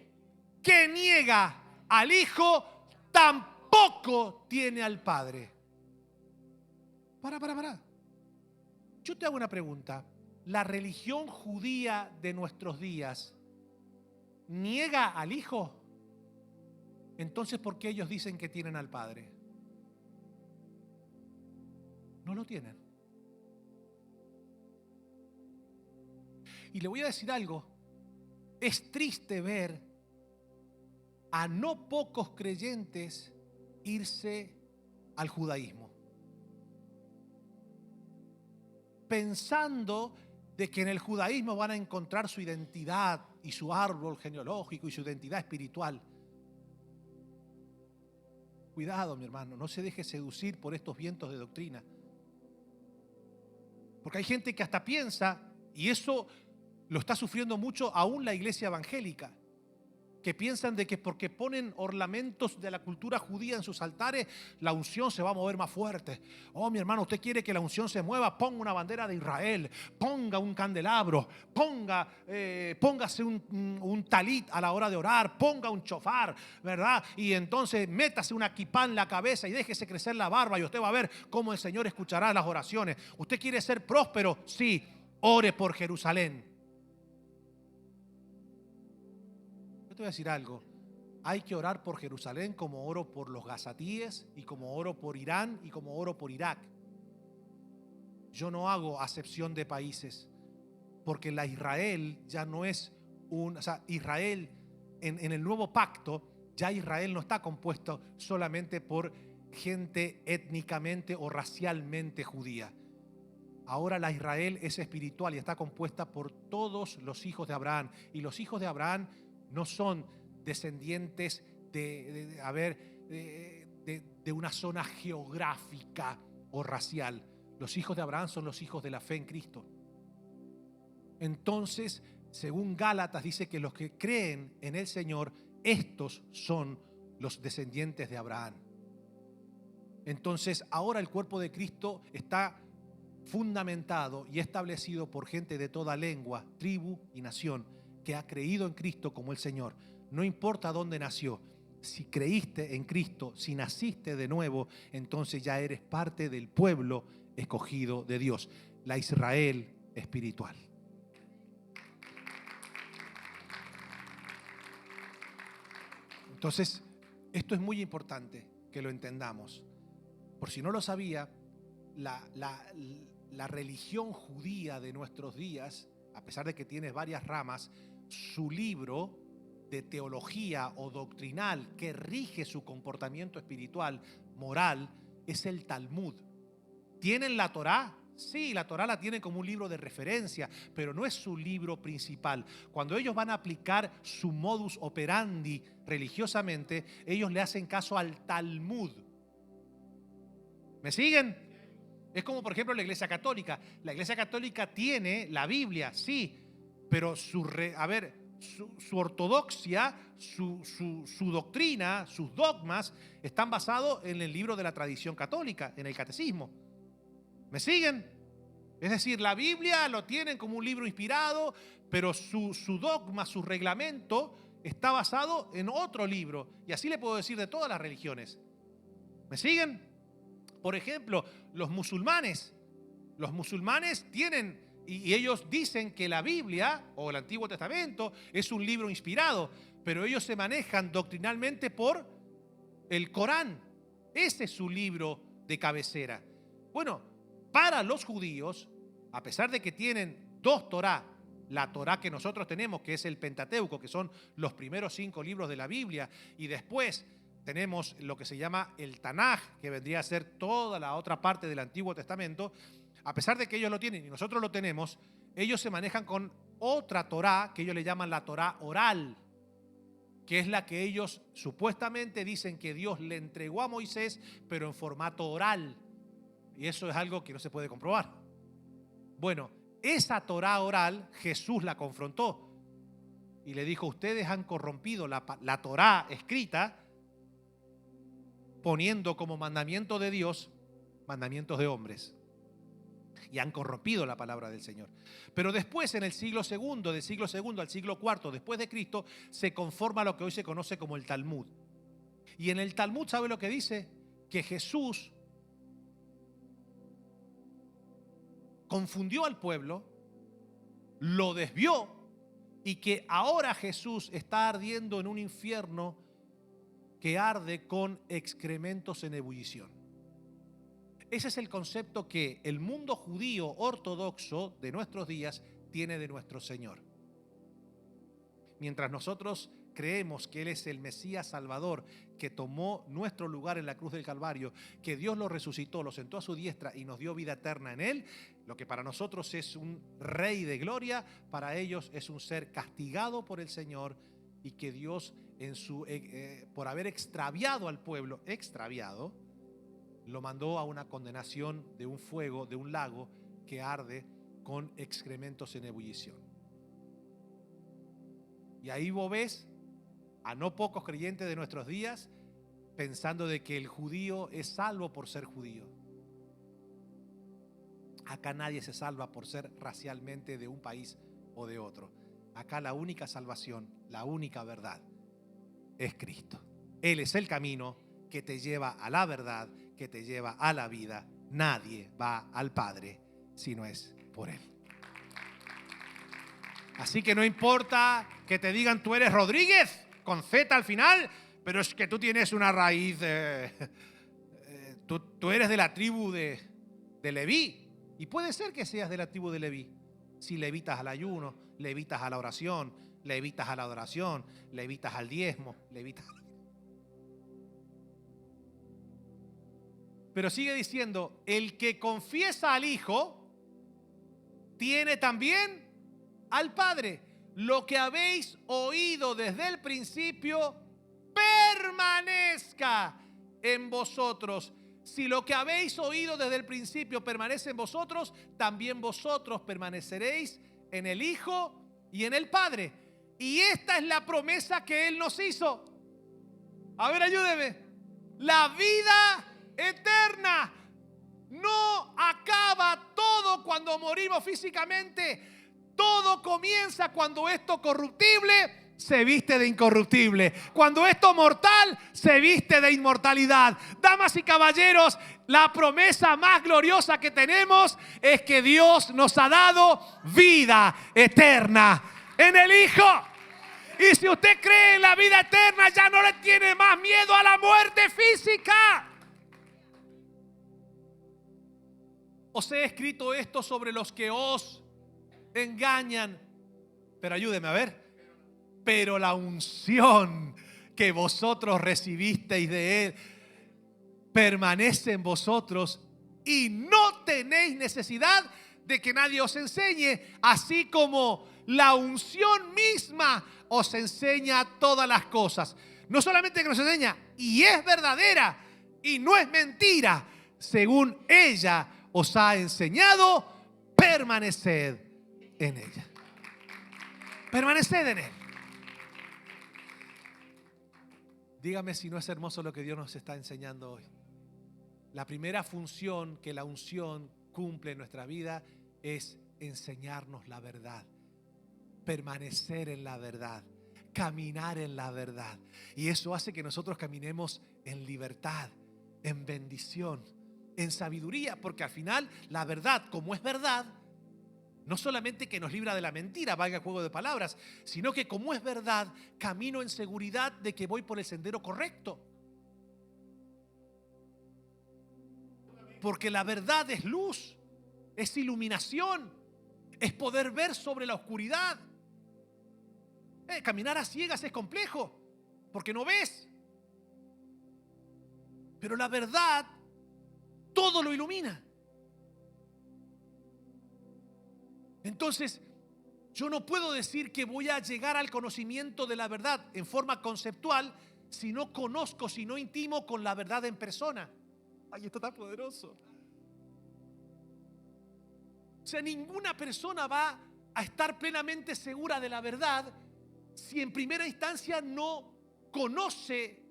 que niega al Hijo tampoco tiene al Padre. Para. Yo te hago una pregunta. ¿La religión judía de nuestros días niega al Hijo? Entonces, ¿por qué ellos dicen que tienen al Padre? No lo tienen. Y le voy a decir algo. Es triste ver a no pocos creyentes irse al judaísmo, pensando de que en el judaísmo van a encontrar su identidad y su árbol genealógico y su identidad espiritual. Cuidado, mi hermano, no se deje seducir por estos vientos de doctrina. Porque hay gente que hasta piensa, y eso lo está sufriendo mucho aún la iglesia evangélica, que piensan de que porque ponen ornamentos de la cultura judía en sus altares, la unción se va a mover más fuerte. Oh, mi hermano, usted quiere que la unción se mueva, ponga una bandera de Israel, ponga un candelabro, póngase un talit a la hora de orar, ponga un chofar, ¿verdad? Y entonces métase una kipá en la cabeza y déjese crecer la barba y usted va a ver cómo el Señor escuchará las oraciones. ¿Usted quiere ser próspero? Sí, ore por Jerusalén. Yo te voy a decir algo. Hay que orar por Jerusalén como oro por los gazatíes y como oro por Irán y como oro por Irak. Yo no hago acepción de países, porque la Israel ya no es Israel en el nuevo pacto, ya Israel no está compuesto solamente por gente étnicamente o racialmente judía. Ahora la Israel es espiritual y está compuesta por todos los hijos de Abraham. Y los hijos de Abraham no son descendientes de una zona geográfica o racial. Los hijos de Abraham son los hijos de la fe en Cristo. Entonces, según Gálatas dice que los que creen en el Señor, estos son los descendientes de Abraham. Entonces, ahora el cuerpo de Cristo está fundamentado y establecido por gente de toda lengua, tribu y nación que ha creído en Cristo como el Señor. No importa dónde nació, si creíste en Cristo, si naciste de nuevo, entonces ya eres parte del pueblo escogido de Dios, la Israel espiritual. Entonces, esto es muy importante que lo entendamos. Por si no lo sabía, la religión judía de nuestros días, a pesar de que tiene varias ramas, su libro de teología o doctrinal que rige su comportamiento espiritual, moral, es el Talmud. ¿Tienen la Torá? Sí, la Torá la tienen como un libro de referencia, pero no es su libro principal. Cuando ellos van a aplicar su modus operandi religiosamente, ellos le hacen caso al Talmud. ¿Me siguen? Es como, por ejemplo, la Iglesia Católica. La Iglesia Católica tiene la Biblia, sí, pero su ortodoxia, su doctrina, sus dogmas están basados en el libro de la tradición católica, en el catecismo. ¿Me siguen? Es decir, la Biblia lo tienen como un libro inspirado, pero su dogma, su reglamento está basado en otro libro. Y así le puedo decir de todas las religiones. ¿Me siguen? Por ejemplo, los musulmanes tienen, y ellos dicen que la Biblia o el Antiguo Testamento es un libro inspirado, pero ellos se manejan doctrinalmente por el Corán. Ese es su libro de cabecera. Bueno, para los judíos, a pesar de que tienen dos Torá, la Torá que nosotros tenemos, que es el Pentateuco, que son los primeros 5 libros de la Biblia, y después tenemos lo que se llama el Tanaj, que vendría a ser toda la otra parte del Antiguo Testamento. A pesar de que ellos lo tienen y nosotros lo tenemos, ellos se manejan con otra Torá que ellos le llaman la Torá oral, que es la que ellos supuestamente dicen que Dios le entregó a Moisés, pero en formato oral. Y eso es algo que no se puede comprobar. Bueno, esa Torá oral Jesús la confrontó y le dijo: ustedes han corrompido la Torá escrita, poniendo como mandamiento de Dios mandamientos de hombres, y han corrompido la palabra del Señor. Pero después, en el siglo segundo, del siglo segundo al siglo cuarto después de Cristo, se conforma lo que hoy se conoce como el Talmud. Y en el Talmud, ¿sabe lo que dice? Que Jesús confundió al pueblo, lo desvió, y que ahora Jesús está ardiendo en un infierno que arde con excrementos en ebullición. Ese es el concepto que el mundo judío ortodoxo de nuestros días tiene de nuestro Señor. Mientras nosotros creemos que Él es el Mesías Salvador, que tomó nuestro lugar en la cruz del Calvario, que Dios lo resucitó, lo sentó a su diestra y nos dio vida eterna en Él, lo que para nosotros es un Rey de gloria, para ellos es un ser castigado por el Señor, y que Dios, por haber extraviado al pueblo, lo mandó a una condenación de un fuego, de un lago que arde con excrementos en ebullición. Y ahí vos ves a no pocos creyentes de nuestros días pensando de que el judío es salvo por ser judío. Acá nadie se salva por ser racialmente de un país o de otro. Acá la única salvación, la única verdad es Cristo. Él es el camino que te lleva a la verdad, que te lleva a la vida. Nadie va al Padre si no es por Él. Así que no importa que te digan tú eres Rodríguez, con Z al final, pero es que tú tienes una raíz, tú eres de la tribu de Leví. Y puede ser que seas de la tribu de Leví, si levitas al ayuno, levitas a la oración, levitas a la adoración, levitas al diezmo, levitas. Pero sigue diciendo, el que confiesa al Hijo, tiene también al Padre. Lo que habéis oído desde el principio, permanezca en vosotros. Si lo que habéis oído desde el principio permanece en vosotros, también vosotros permaneceréis en el Hijo y en el Padre. Y esta es la promesa que Él nos hizo. A ver, ayúdeme. La vida eterna. No acaba todo cuando morimos físicamente. Todo comienza cuando esto corruptible se viste de incorruptible. Cuando esto mortal se viste de inmortalidad. Damas y caballeros, la promesa más gloriosa que tenemos es que Dios nos ha dado vida eterna en el Hijo. Y si usted cree en la vida eterna, ya no le tiene más miedo a la muerte física. Os he escrito esto sobre los que os engañan. Pero ayúdeme a ver. Pero la unción que vosotros recibisteis de Él permanece en vosotros y no tenéis necesidad de que nadie os enseñe, así como la unción misma os enseña todas las cosas. No solamente que nos enseña, y es verdadera y no es mentira, según ella os ha enseñado, permaneced en ella. Permaneced en Él. Dígame si no es hermoso lo que Dios nos está enseñando hoy. La primera función que la unción cumple en nuestra vida es enseñarnos la verdad, permanecer en la verdad, caminar en la verdad. Y eso hace que nosotros caminemos en libertad, en bendición, en sabiduría, porque al final la verdad, como es verdad, no solamente que nos libra de la mentira, valga el juego de palabras, sino que como es verdad, camino en seguridad de que voy por el sendero correcto. Porque la verdad es luz, es iluminación, es poder ver sobre la oscuridad. Caminar a ciegas es complejo, porque no ves. Pero la verdad todo lo ilumina. Entonces, yo no puedo decir que voy a llegar al conocimiento de la verdad en forma conceptual si no conozco, si no intimo con la verdad en persona. Ay, esto está poderoso. O sea, ninguna persona va a estar plenamente segura de la verdad si en primera instancia no conoce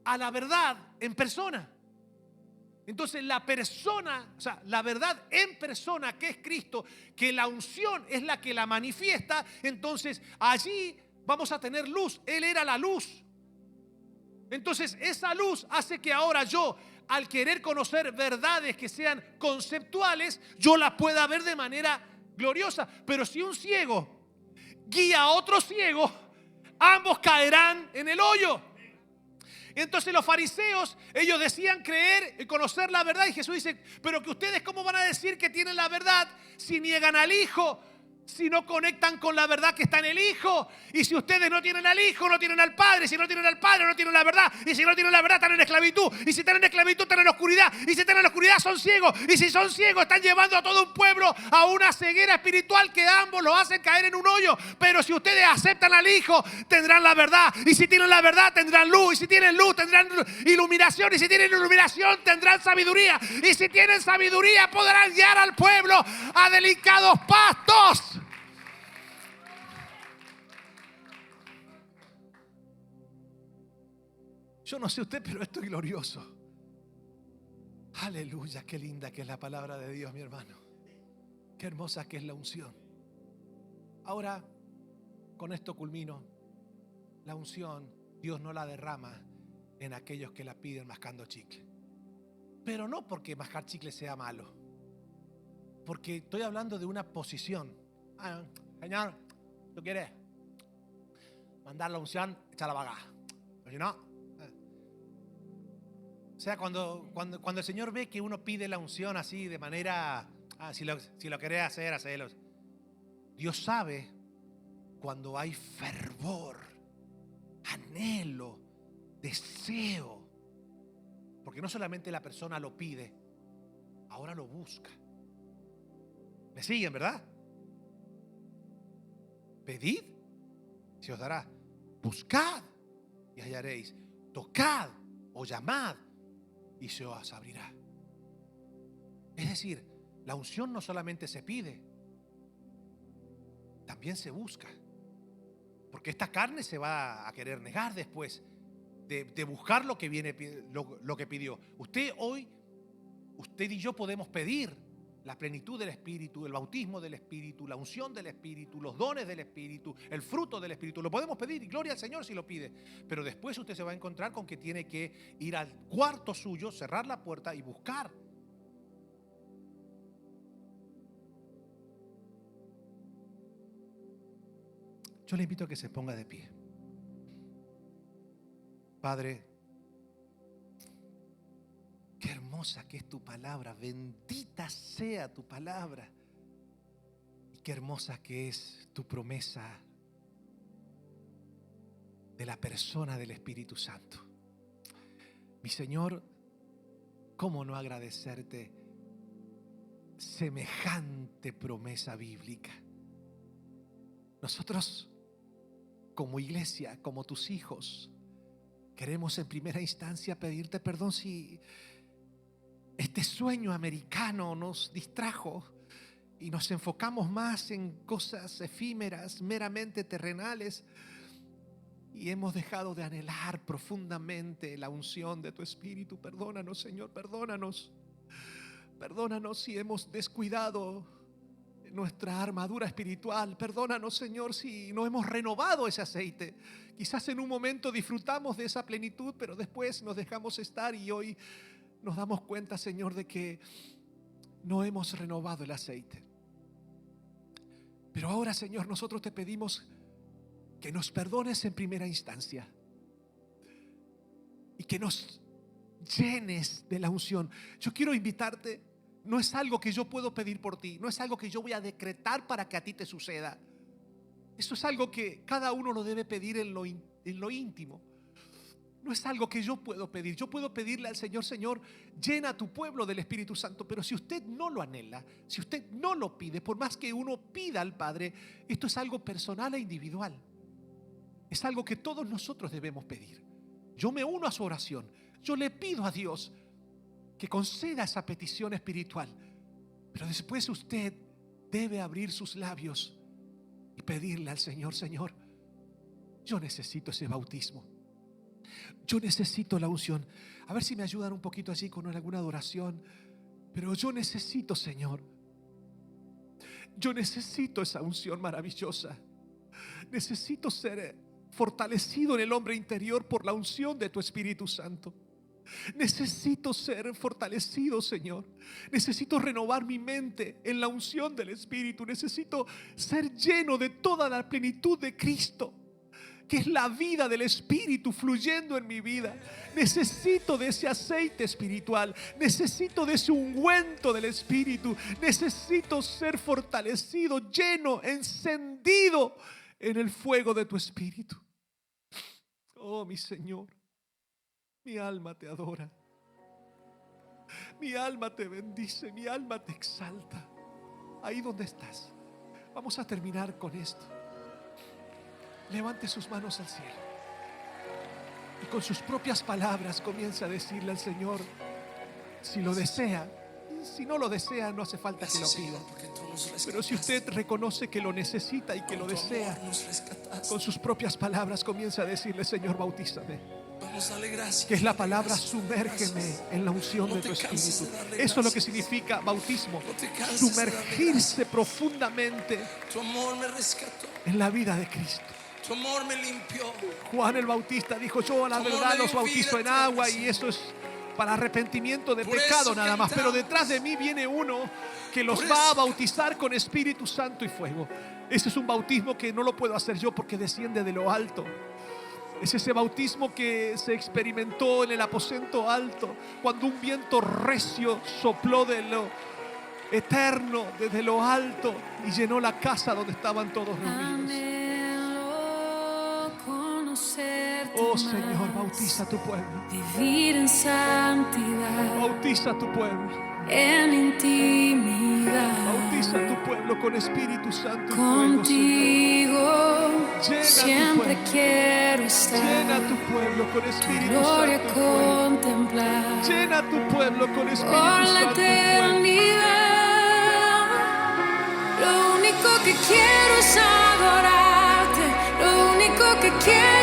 a la verdad en persona. Entonces la persona, o sea, la verdad en persona que es Cristo, que la unción es la que la manifiesta, entonces allí vamos a tener luz. Él era la luz. Entonces esa luz hace que ahora yo, al querer conocer verdades que sean conceptuales, yo las pueda ver de manera gloriosa. Pero si un ciego guía a otro ciego, ambos caerán en el hoyo. Entonces los fariseos, ellos decían creer y conocer la verdad. Y Jesús dice, pero que ustedes cómo van a decir que tienen la verdad si niegan al Hijo, si no conectan con la verdad que está en el Hijo. Y si ustedes no tienen al Hijo, no tienen al Padre. Si no tienen al Padre, no tienen la verdad. Y si no tienen la verdad, están en esclavitud. Y si están en esclavitud, están en la oscuridad. Y si están en la oscuridad, son ciegos. Y si son ciegos, están llevando a todo un pueblo a una ceguera espiritual que ambos lo hacen caer en un hoyo. Pero si ustedes aceptan al Hijo, tendrán la verdad. Y si tienen la verdad, tendrán luz. Y si tienen luz, tendrán iluminación. Y si tienen iluminación, tendrán sabiduría. Y si tienen sabiduría, podrán guiar al pueblo a delicados pastos. Yo no sé usted, pero esto es glorioso. Aleluya, qué linda que es la palabra de Dios, mi hermano. Qué hermosa que es la unción. Ahora, con esto culmino. La unción, Dios no la derrama en aquellos que la piden mascando chicle. Pero no porque mascar chicle sea malo, porque estoy hablando de una posición. Señor, ¿tú quieres mandar la unción? Echa la vaga. O si no, o sea, cuando el Señor ve que uno pide la unción así de manera, si lo querés hacer, hacelo. Dios sabe cuando hay fervor, anhelo, deseo. Porque no solamente la persona lo pide, ahora lo busca. ¿Me siguen, verdad? Pedid, se os dará. Buscad y hallaréis. Tocad o llamad y se os abrirá. Es decir, la unción no solamente se pide, también se busca. Porque esta carne se va a querer negar después de buscar lo que viene, lo que pidió. Usted y yo podemos pedir la plenitud del Espíritu, el bautismo del Espíritu, la unción del Espíritu, los dones del Espíritu, el fruto del Espíritu. Lo podemos pedir y gloria al Señor si lo pide. Pero después usted se va a encontrar con que tiene que ir al cuarto suyo, cerrar la puerta y buscar. Yo le invito a que se ponga de pie. Padre, qué hermosa que es tu palabra. Bendita sea tu palabra. Y qué hermosa que es tu promesa de la persona del Espíritu Santo. Mi Señor, ¿cómo no agradecerte semejante promesa bíblica? Nosotros, como iglesia, como tus hijos, queremos en primera instancia pedirte perdón si este sueño americano nos distrajo y nos enfocamos más en cosas efímeras, meramente terrenales, y hemos dejado de anhelar profundamente la unción de tu Espíritu. Perdónanos, Señor, perdónanos. Perdónanos si hemos descuidado nuestra armadura espiritual. Perdónanos, Señor, si no hemos renovado ese aceite. Quizás en un momento disfrutamos de esa plenitud, pero después nos dejamos estar y hoy nos damos cuenta, Señor, de que no hemos renovado el aceite. Pero ahora, Señor, nosotros te pedimos que nos perdones en primera instancia y que nos llenes de la unción. Yo quiero invitarte. No es algo que yo puedo pedir por ti, no es algo que yo voy a decretar para que a ti te suceda. Eso es algo que cada uno lo debe pedir en lo íntimo. No es algo que yo puedo pedir. Yo puedo pedirle al Señor: Señor, llena a tu pueblo del Espíritu Santo. Pero si usted no lo anhela, si usted no lo pide, por más que uno pida al Padre, esto es algo personal e individual. Es algo que todos nosotros debemos pedir. Yo me uno a su oración. Yo le pido a Dios que conceda esa petición espiritual, pero después usted debe abrir sus labios y pedirle al Señor: Señor, yo necesito ese bautismo, yo necesito la unción. A ver si me ayudan un poquito allí con alguna adoración. Pero yo necesito, Señor, yo necesito esa unción maravillosa. Necesito ser fortalecido en el hombre interior por la unción de tu Espíritu Santo. Necesito ser fortalecido, Señor. Necesito renovar mi mente en la unción del Espíritu. Necesito ser lleno de toda la plenitud de Cristo, que es la vida del Espíritu fluyendo en mi vida. Necesito de ese aceite espiritual. Necesito de ese ungüento del Espíritu. Necesito ser fortalecido, lleno, encendido en el fuego de tu Espíritu. Oh, mi Señor, mi alma te adora, mi alma te bendice, mi alma te exalta. Ahí donde estás, vamos a terminar con esto. Levante sus manos al cielo y con sus propias palabras comienza a decirle al Señor, si lo desea. Si no lo desea, no hace falta que lo pida. Pero si usted reconoce que lo necesita y que lo desea, con sus propias palabras comienza a decirle: Señor, bautízame. Vamos a darle gracias. que es la palabra sumérgeme en la unción de tu Espíritu. Eso es lo que significa bautismo, sumergirse profundamente Tu amor me rescató. en la vida de Cristo. Tu amor me limpió. Juan el Bautista dijo: yo a la verdad los bautizo en agua y eso es para arrepentimiento de pecado nada más, pero detrás de mí viene uno que los va a bautizar con Espíritu Santo y fuego. Ese es un bautismo que no lo puedo hacer yo porque desciende de lo alto. Es ese bautismo que se experimentó en el aposento alto, cuando un viento recio sopló de lo eterno, desde lo alto, y llenó la casa donde estaban todos reunidos. Oh Señor, bautiza a tu pueblo. Vivir en santidad, Bautiza a tu pueblo. en intimidad, Bautiza a tu pueblo con Espíritu Santo y fuego, contigo. Señor. Siempre quiero estar, Llena a tu pueblo con Espíritu gloria Santo y fuego. contemplar Llena a tu pueblo con Espíritu por la Santo y fuego. eternidad. Lo único que quiero es adorarte, lo único que quiero